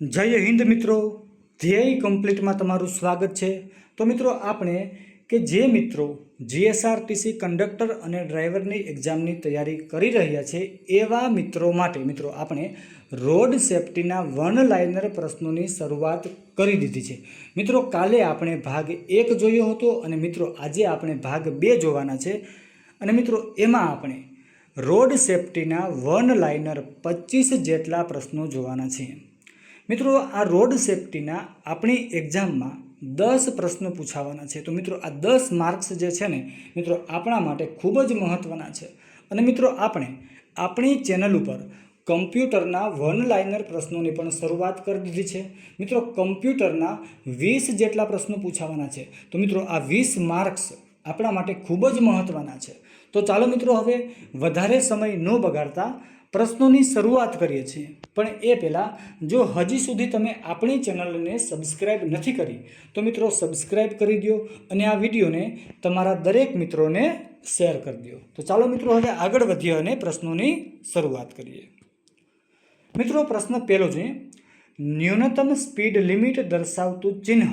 જય હિન્દ મિત્રો, ધ્યેય કમ્પ્લીટમાં તમારું સ્વાગત છે। તો મિત્રો આપણે કે જે મિત્રો જીએસઆરટીસી કંડક્ટર અને ડ્રાઈવરની એક્ઝામની તૈયારી કરી રહ્યા છે એવા મિત્રો માટે મિત્રો આપણે રોડ સેફ્ટીના વન લાઇનર પ્રશ્નોની શરૂઆત કરી દીધી છે। મિત્રો કાલે આપણે ભાગ 1 જોયો હતો અને મિત્રો આજે આપણે ભાગ 2 જોવાના છે અને મિત્રો એમાં આપણે રોડ સેફ્ટીના વન લાઇનર 25 જેટલા પ્રશ્નો જોવાના છે। મિત્રો આ રોડ સેફ્ટીના આપણી એક્ઝામમાં 10 પ્રશ્નો પૂછાવાના છે। તો મિત્રો આ 10 માર્ક્સ જે છે ને મિત્રો આપણા માટે ખૂબ જ મહત્ત્વના છે અને મિત્રો આપણે આપણી ચેનલ ઉપર કમ્પ્યુટરના વન લાઇનર પ્રશ્નોની પણ શરૂઆત કરી દીધી છે। મિત્રો કમ્પ્યુટરના 20 જેટલા પ્રશ્નો પૂછાવાના છે। તો મિત્રો આ 20 માર્ક્સ આપણા માટે ખૂબ જ મહત્ત્વના છે। તો ચાલો મિત્રો હવે વધારે સમય ન બગાડતા પ્રશ્નોની શરૂઆત કરીએ છીએ। પણ એ પહેલાં જો હજી સુધી તમે આપણી ચેનલને સબસ્ક્રાઈબ નથી કરી તો મિત્રો સબસ્ક્રાઈબ કરી દો અને આ વિડીયોને તમારા દરેક મિત્રોને શેર કરી દો। તો ચાલો મિત્રો હવે આગળ વધીએ અને પ્રશ્નોની શરૂઆત કરીએ। મિત્રો પ્રશ્ન પહેલો જોઈએ, ન્યૂનતમ સ્પીડ લિમિટ દર્શાવતું ચિહ્ન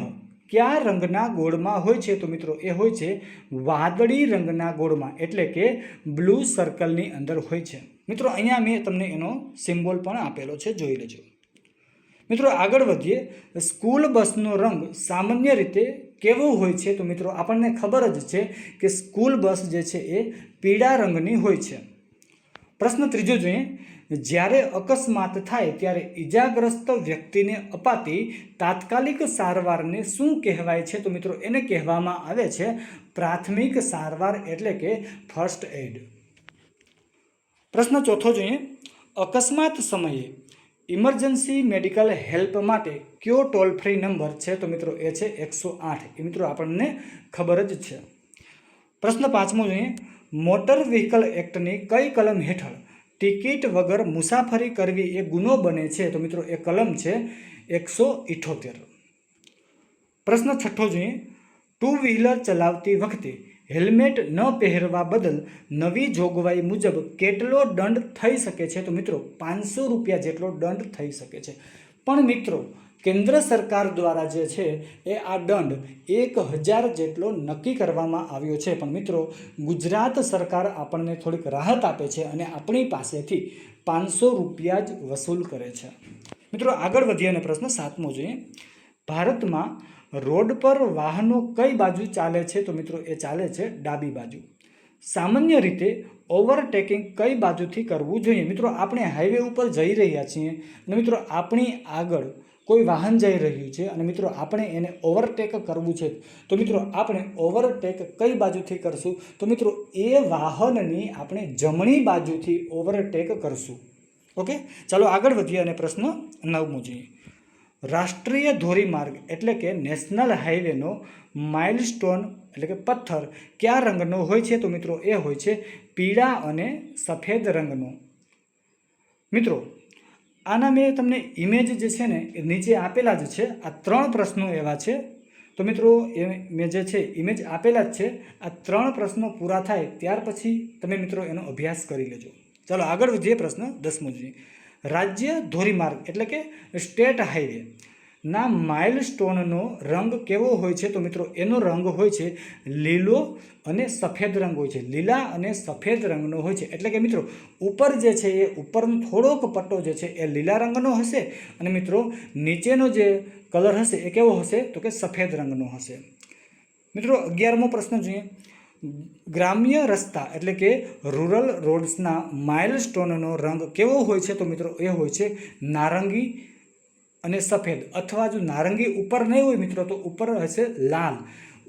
કયા રંગના ગોળમાં હોય છે? તો મિત્રો એ હોય છે વાદળી રંગના ગોળમાં, એટલે કે બ્લુ સર્કલની અંદર હોય છે। મિત્રો અહીંયા મેં તમને એનો સિમ્બોલ પણ આપેલો છે, જોઈ લેજો। મિત્રો આગળ વધીએ, સ્કૂલ બસનો રંગ સામાન્ય રીતે કેવો હોય છે? તો મિત્રો આપણને ખબર જ છે કે સ્કૂલ બસ જે છે એ પીળા રંગની હોય છે। પ્રશ્ન ત્રીજો જોઈએ, જ્યારે અકસ્માત થાય ત્યારે ઈજાગ્રસ્ત વ્યક્તિને અપાતી તાત્કાલિક સારવારને શું કહેવાય છે? તો મિત્રો એને કહેવામાં આવે છે પ્રાથમિક સારવાર, એટલે કે ફર્સ્ટ એડ। પ્રશ્ન ચોથો જોઈએ, અકસ્માત સમયે ઇમરજન્સી મેડિકલ હેલ્પ માટે કયો ટોલ ફ્રી નંબર છે? તો મિત્રો એ છે 108। એ મિત્રો આપણને ખબર જ છે। પ્રશ્ન પાંચમો જોઈએ, મોટર વ્હીકલ એક્ટની કઈ કલમ હેઠળ ટિકિટ વગર મુસાફરી કરવી એ ગુનો બને છે? તો મિત્રો એ કલમ છે 178। પ્રશ્ન છઠ્ઠો જોઈએ, ટુ વ્હીલર ચલાવતી વખતે હેલ્મેટ ન પહેરવા બદલ નવી જોગવાઈ મુજબ કેટલો દંડ થઈ શકે છે? તો મિત્રો 500 રૂપિયા જેટલો દંડ થઈ શકે છે। પણ મિત્રો કેન્દ્ર સરકાર દ્વારા જે છે એ આ દંડ 1000 જેટલો નક્કી કરવામાં આવ્યો છે। પણ મિત્રો ગુજરાત સરકાર આપણને થોડીક રાહત આપે છે અને આપણી પાસેથી 500 રૂપિયા જ વસૂલ કરે છે। મિત્રો આગળ વધીએ અને પ્રશ્ન સાતમો જોઈએ, ભારતમાં રોડ પર વાહનો કઈ બાજુ ચાલે છે? તો મિત્રો એ ચાલે છે ડાબી બાજુ। સામાન્ય રીતે ઓવરટેકિંગ કઈ બાજુથી કરવું જોઈએ? મિત્રો આપણે હાઈવે ઉપર જઈ રહ્યા છીએ અને મિત્રો આપણી આગળ કોઈ વાહન જઈ રહ્યું છે અને મિત્રો આપણે એને ઓવરટેક કરવું છે, તો મિત્રો આપણે ઓવરટેક કઈ બાજુથી કરશું? તો મિત્રો એ વાહનની આપણે જમણી બાજુથી ઓવરટેક કરશું। ઓકે, ચાલો આગળ વધીએ અને પ્રશ્ન 9મો જોઈએ, રાષ્ટ્રીય ધોરીમાર્ગ એટલે કે નેશનલ હાઈવેનો માઇલસ્ટોન એટલે કે પથ્થર કયા રંગનો હોય છે? તો મિત્રો એ હોય છે પીળા અને સફેદ રંગનો। મિત્રો આના મેં તમને ઇમેજ જે છે ને એ નીચે આપેલા જ છે। આ 3 પ્રશ્નો એવા છે, તો મિત્રો એ મેં જે છે ઇમેજ આપેલા જ છે। આ 3 પ્રશ્નો પૂરા થાય ત્યાર પછી તમે મિત્રો એનો અભ્યાસ કરી લેજો। ચાલો આગળ વધીએ, પ્રશ્ન 10મો જોઈએ, રાજ્ય ધોરીમાર્ગ એટલે કે સ્ટેટ હાઈવે ના માઇલસ્ટોનનો રંગ કેવો હોય છે? તો મિત્રો એનો રંગ હોય છે લીલો અને સફેદ રંગ હોય છે। લીલા અને સફેદ રંગનો હોય છે, એટલે કે મિત્રો ઉપર જે છે એ ઉપરનો થોડોક પટ્ટો જે છે એ લીલા રંગનો હશે અને મિત્રો નીચેનો જે કલર હશે એ કેવો હશે? તો કે સફેદ રંગનો હશે। મિત્રો 11મો પ્રશ્ન જોઈએ, ગ્રામ્ય રસ્તા એટલે કે રૂરલ રોડ્સના માઇલસ્ટોનનો રંગ કેવો હોય છે? તો મિત્રો એ હોય છે નારંગી અને સફેદ, અથવા જો નારંગી ઉપર નહીં હોય મિત્રો તો ઉપર હશે લાલ।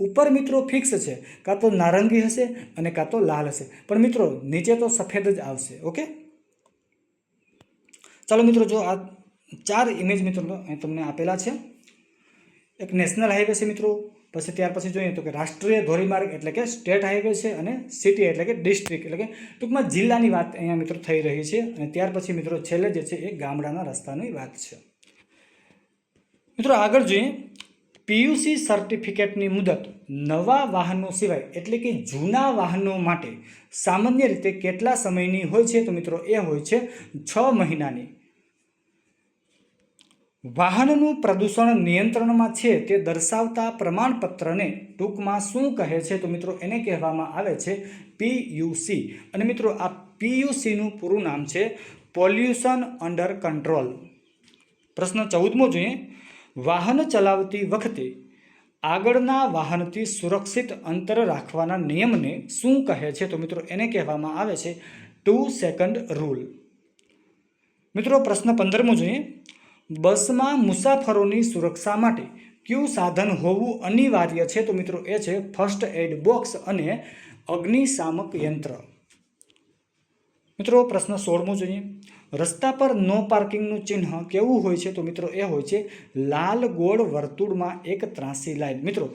ઉપર મિત્રો ફિક્સ છે, કાં તો નારંગી હશે અને કાં તો લાલ હશે, પણ મિત્રો નીચે તો સફેદ જ આવશે। ઓકે, ચાલો મિત્રો જો આ 4 ઇમેજ મિત્રો તમને આપેલા છે। એક નેશનલ હાઈવે છે મિત્રો, પછી ત્યાર પછી જોઈએ તો કે રાષ્ટ્રીય ધોરીમાર્ગ એટલે કે સ્ટેટ હાઈવે છે, અને સિટી એટલે કે ડિસ્ટ્રિક્ટ એટલે કે ટૂંકમાં જિલ્લાની વાત અહીંયા મિત્રો થઈ રહી છે, અને ત્યાર પછી મિત્રો છેલ્લે જે છે એ ગામડાના રસ્તાની વાત છે। મિત્રો આગળ જોઈએ, પીયુસી સર્ટિફિકેટની મુદત નવા વાહનો સિવાય એટલે કે જૂના વાહનો માટે સામાન્ય રીતે કેટલા સમયની હોય છે? તો મિત્રો એ હોય છે 6 મહિનાની। વાહનનું પ્રદૂષણ નિયંત્રણમાં છે તે દર્શાવતા પ્રમાણપત્રને ટૂંકમાં શું કહે છે? તો મિત્રો એને કહેવામાં આવે છે PUC. અને મિત્રો આ PUCનું પૂરું નામ છે પોલ્યુશન અંડર કંટ્રોલ. પ્રશ્ન 14મો જોઈએ. વાહન ચલાવતી વખતે આગળના વાહનથી સુરક્ષિત અંતર રાખવાના નિયમને શું કહે છે? તો મિત્રો એને કહેવામાં આવે છે 2 સેકન્ડ રૂલ. મિત્રો પ્રશ્ન 15મો જોઈએ. બસમાં મુસાફરોની સુરક્ષા માટે કયું સાધન હોવું અનિવાર્ય છે? તો મિત્રો એ છે ફર્સ્ટ એડ બોક્સ અને અગ્નિશામક યંત્ર. મિત્રો પ્રશ્ન 16મો જોઈએ. રસ્તા પર નો પાર્કિંગનું ચિહ્ન કેવું હોય છે? તો મિત્રો એ હોય છે લાલ ગોળ વર્તુળમાં એક ત્રાંસી લાઈન. મિત્રો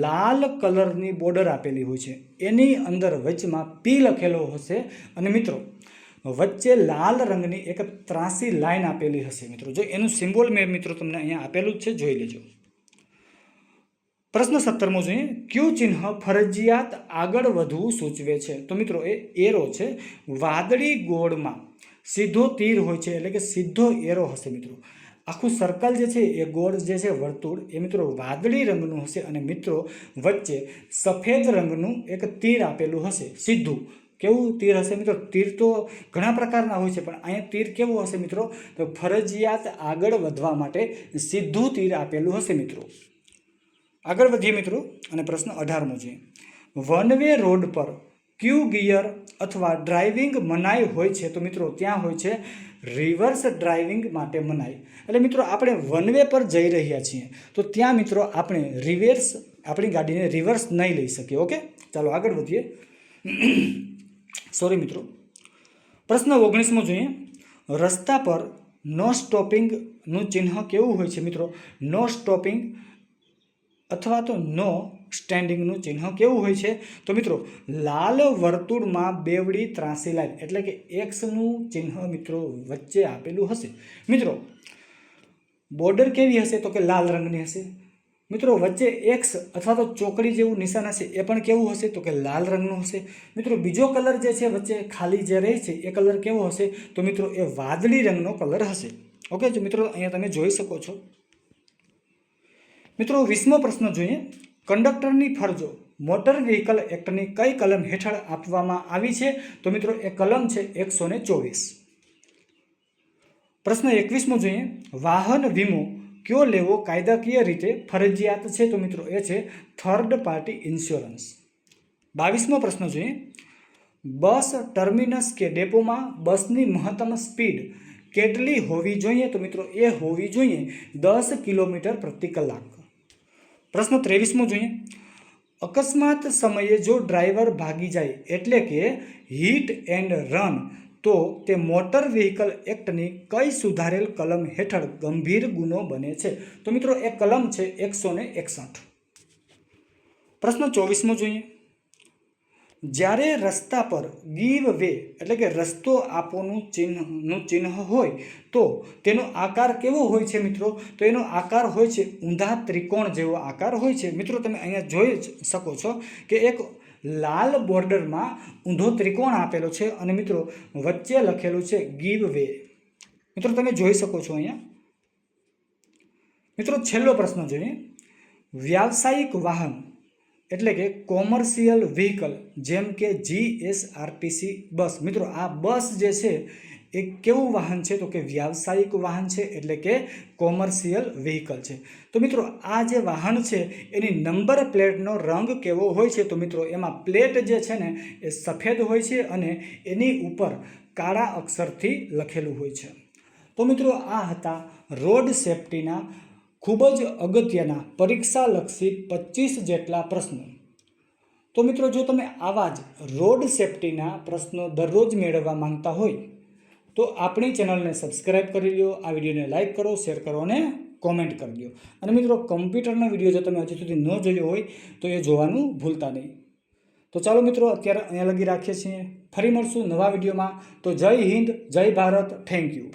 લાલ કલરની બોર્ડર આપેલી હોય છે, એની અંદર વચમાં P લખેલો હશે અને મિત્રો વચ્ચે લાલ રંગની એક ત્રાંસી લાઈન આપેલી હશે. મિત્રો જો એનું સિમ્બોલ મેં મિત્રો તમને અહીંયા આપેલું જ છે, જોઈ લેજો. પ્રશ્ન 17મો જોઈએ. કયું ચિહ્ન ફરજિયાત આગળ વધવું સૂચવે છે? તો મિત્રો એ એરો છે. વાદળી ગોળમાં સીધો તીર હોય છે, એટલે કે સીધો એરો હશે. મિત્રો આખું સર્કલ જે છે એ ગોળ જે છે વર્તુળ એ મિત્રો વાદળી રંગનું હશે અને મિત્રો વચ્ચે સફેદ રંગનું એક તીર આપેલું હશે સીધું. કેવું તીર હશે મિત્રો? તીર તો ઘણા પ્રકારના હોય છે, પણ અહીંયા તીર કેવું હશે મિત્રો? તો ફરજિયાત આગળ વધવા માટે સીધું તીર આપેલું હશે. મિત્રો આગળ વધીએ મિત્રો અને પ્રશ્ન 18મો છે. વન વે રોડ પર ક્યુ ગિયર અથવા ડ્રાઇવિંગ મનાઈ હોય છે? તો મિત્રો ત્યાં હોય છે રિવર્સ ડ્રાઇવિંગ માટે મનાઈ. એટલે મિત્રો આપણે વન વે પર જઈ રહ્યા છીએ તો ત્યાં મિત્રો આપણે આપણી ગાડીને રિવર્સ નહીં લઈ શકીએ. ઓકે, ચાલો આગળ વધીએ. સોરી મિત્રો. પ્રશ્ન 19મો જોઈએ. રસ્તા પર નો સ્ટોપિંગનું ચિહ્ન કેવું હોય છે? મિત્રો નો સ્ટોપિંગ અથવા તો નો સ્ટેન્ડિંગનું ચિહ્ન કેવું હોય છે? તો મિત્રો લાલ વર્તુળમાં બેવડી ત્રાંસી લાઈન, એટલે કે એક્સનું ચિહ્ન મિત્રો વચ્ચે આપેલું હશે. મિત્રો બોર્ડર કેવી હશે? તો કે લાલ રંગની હશે. મિત્રો વચ્ચે એક્સ અથવા તો ચોકડી જેવું નિશાન હશે, એ પણ કેવું હશે? તો કે લાલ રંગનું હશે. મિત્રો બીજો કલર જે છે વચ્ચે ખાલી જે રહે છે એ કલર કેવો હશે? તો મિત્રો એ વાદળી રંગનો કલર હશે. ઓકે, તો મિત્રો અહીંયા તમે જોઈ શકો છો. મિત્રો 20મો પ્રશ્ન જોઈએ. કંડક્ટરની ફરજો મોટર વ્હીકલ એક્ટની કઈ કલમ હેઠળ આપવામાં આવી છે? તો મિત્રો એ કલમ છે 124. પ્રશ્ન 21મો જોઈએ. વાહન વીમો કયો લેવો કાયદાકીય રીતે ફરજિયાત છે? તો મિત્રો એ છે થર્ડ પાર્ટી ઇન્સ્યોરન્સ. 22મો પ્રશ્ન જોઈએ. બસ ટર્મિનસ કે ડેપોમાં બસની મહત્તમ સ્પીડ કેટલી હોવી જોઈએ? તો મિત્રો એ હોવી જોઈએ 10 કિલોમીટર પ્રતિ કલાક. પ્રશ્ન 23મો જોઈએ. અકસ્માત સમયે જો ડ્રાઈવર ભાગી જાય એટલે કે હિટ એન્ડ રન તો તે મોટર વ્હીકલ એક્ટની કઈ સુધારેલ કલમ હેઠળ ગંભીર ગુનો બને છે? તો મિત્રો એ કલમ છે 161. પ્રશ્ન 24મો જોઈએ. જ્યારે રસ્તા પર ગીવ વે એટલે કે રસ્તો આપોનું ચિહ્ન હોય તો તેનો આકાર કેવો હોય છે? મિત્રો તો એનો આકાર હોય છે ઊંધા ત્રિકોણ જેવો આકાર હોય છે. મિત્રો તમે અહીંયા જોઈ શકો છો કે એક લાલ બોર્ડરમાં ઊંધો ત્રિકોણ આપેલો છે અને મિત્રો વચ્ચે લખેલું છે ગીવ વે. મિત્રો તમે જોઈ શકો છો અહીંયા. મિત્રો છેલ્લો પ્રશ્ન જોઈએ. વ્યાવસાયિક વાહન એટલે કે કોમર્શિયલ વ્હીકલ જેમ કે GSRTC બસ. મિત્રો આ બસ જે છે એ કેવું વાહન છે? તો કે વ્યાવસાયિક વાહન છે, એટલે કે કોમર્શિયલ વ્હીકલ છે. તો મિત્રો આ જે વાહન છે એની નંબર પ્લેટનો રંગ કેવો હોય છે? તો મિત્રો એમાં પ્લેટ જે છે ને એ સફેદ હોય છે અને એની ઉપર કાળા અક્ષરથી લખેલું હોય છે. તો મિત્રો આ હતા રોડ સેફટીના ખૂબ જ અગત્યના પરીક્ષાલક્ષી 25 જેટલા પ્રશ્નો. તો મિત્રો જો તમે આવા જ રોડ સેફટીના પ્રશ્નો દરરોજ મેળવવા માંગતા હોય તો આપણી ચેનલને સબસ્ક્રાઈબ કરી લો, આ વિડીયોને લાઇક કરો, શેર કરો અને કોમેન્ટ કરી દો. અને મિત્રો કમ્પ્યુટરનો વિડીયો જો તમે હજી સુધી ન જોયો હોય તો એ જોવાનું ભૂલતા નહીં. તો ચાલો મિત્રો અત્યારે અહીંયા લગી રાખીએ છીએ. ફરી મળશું નવા વિડીયોમાં. તો જય હિન્દ, જય ભારત, થેન્ક યુ.